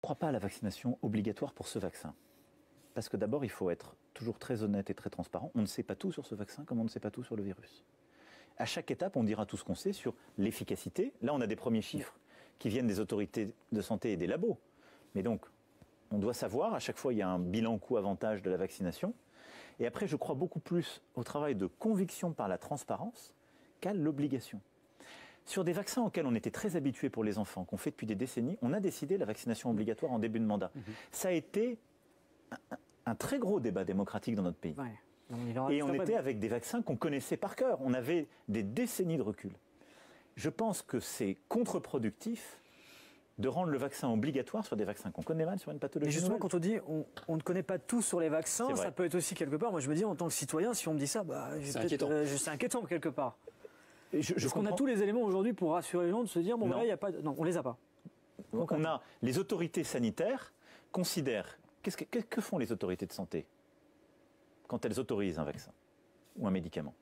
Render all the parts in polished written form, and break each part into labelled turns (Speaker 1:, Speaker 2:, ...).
Speaker 1: crois pas à la vaccination obligatoire pour ce vaccin. Parce que d'abord, il faut être toujours très honnête et très transparent. On ne sait pas tout sur ce vaccin comme on ne sait pas tout sur le virus. À chaque étape, on dira tout ce qu'on sait sur l'efficacité. Là, on a des premiers chiffres qui viennent des autorités de santé et des labos. Mais donc, on doit savoir, à chaque fois, il y a un bilan coût-avantage de la vaccination. Et après, je crois beaucoup plus au travail de conviction par la transparence qu'à l'obligation. Sur des vaccins auxquels on était très habitués pour les enfants, qu'on fait depuis des décennies, on a décidé la vaccination obligatoire en début de mandat. Ça a été un très gros débat démocratique dans notre pays.
Speaker 2: Ouais.
Speaker 1: Et on était avec des vaccins qu'on connaissait par cœur. On avait des décennies de recul. Je pense que c'est contre-productif de rendre le vaccin obligatoire sur des vaccins qu'on connaît mal, sur une pathologie.
Speaker 2: Mais justement, quand on dit on ne connaît pas tout sur les vaccins, ça peut être aussi quelque part. Moi, je me dis, en tant que citoyen, si on me dit ça, c'est inquiétant quelque part. Est-ce qu'on a tous les éléments aujourd'hui pour rassurer les gens de se dire, bon, là, il n'y a pas. Non, on les a pas.
Speaker 1: On a les autorités sanitaires considèrent. Que font les autorités de santé quand elles autorisent un vaccin ou un médicament?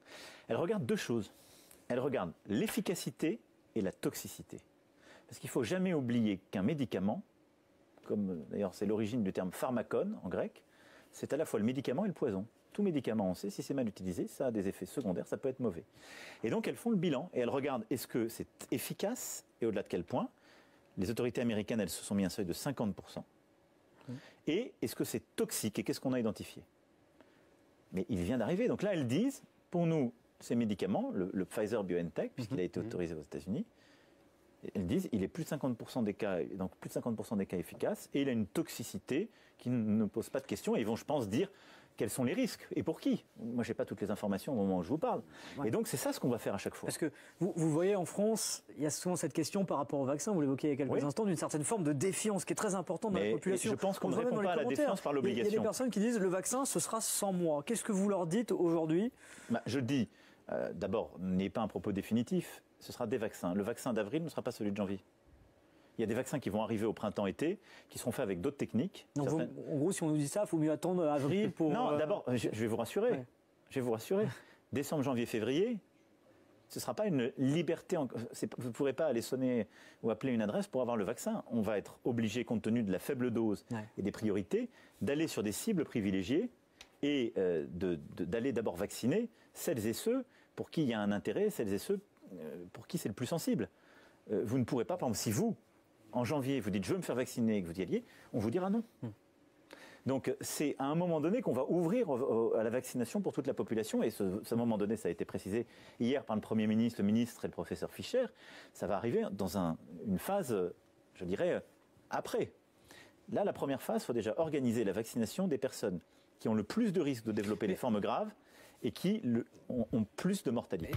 Speaker 1: Elles regardent deux choses. Elles regardent l'efficacité et la toxicité. Parce qu'il ne faut jamais oublier qu'un médicament, comme d'ailleurs c'est l'origine du terme pharmacone en grec, c'est à la fois le médicament et le poison. Tout médicament, on sait, si c'est mal utilisé, ça a des effets secondaires, ça peut être mauvais. Et donc elles font le bilan et elles regardent est-ce que c'est efficace et au-delà de quel point. Les autorités américaines, elles se sont mis un seuil de 50%. Et est-ce que c'est toxique et qu'est-ce qu'on a identifié? Mais il vient d'arriver. Donc là, elles disent, pour nous, ces médicaments, le Pfizer-BioNTech, puisqu'il a été autorisé aux États-Unis, elles disent il est plus de 50% des cas, donc plus de 50% des cas efficaces, et il a une toxicité qui ne pose pas de questions. Et ils vont, je pense, dire quels sont les risques et pour qui. Moi, je n'ai pas toutes les informations au moment où je vous parle. Ouais. Et donc, c'est ça ce qu'on va faire à chaque fois.
Speaker 2: Parce que vous voyez, en France, il y a souvent cette question par rapport au vaccin, vous l'évoquiez il y a quelques instants, d'une certaine forme de défiance qui est très importante dans la population.
Speaker 1: Je pense qu'on ne répond pas à la défiance par l'obligation.
Speaker 2: Il y a des personnes qui disent le vaccin, ce sera sans moi. Qu'est-ce que vous leur dites aujourd'hui?
Speaker 1: Je dis, d'abord, n'ayez pas un propos définitif. Ce sera des vaccins. Le vaccin d'avril ne sera pas celui de janvier. Il y a des vaccins qui vont arriver au printemps-été, qui seront faits avec d'autres techniques.
Speaker 2: Donc en gros, si on nous dit ça, il faut mieux attendre avril pour...
Speaker 1: Non, d'abord, je vais vous rassurer. Ouais. Je vais vous rassurer. Décembre, janvier, février, ce ne sera pas une liberté. Vous ne pourrez pas aller sonner ou appeler une adresse pour avoir le vaccin. On va être obligé, compte tenu de la faible dose et des priorités, d'aller sur des cibles privilégiées et d'aller d'abord vacciner celles et ceux pour qui il y a un intérêt, celles et ceux pour qui c'est le plus sensible. Vous ne pourrez pas, par exemple, si vous, en janvier, vous dites « je veux me faire vacciner » et que vous y alliez, on vous dira non. Donc c'est à un moment donné qu'on va ouvrir à la vaccination pour toute la population, et ce moment donné, ça a été précisé hier par le Premier ministre, le ministre et le professeur Fischer, ça va arriver dans une phase, je dirais, après. Là, la première phase, il faut déjà organiser la vaccination des personnes qui ont le plus de risques de développer les formes graves et qui ont plus de mortalité.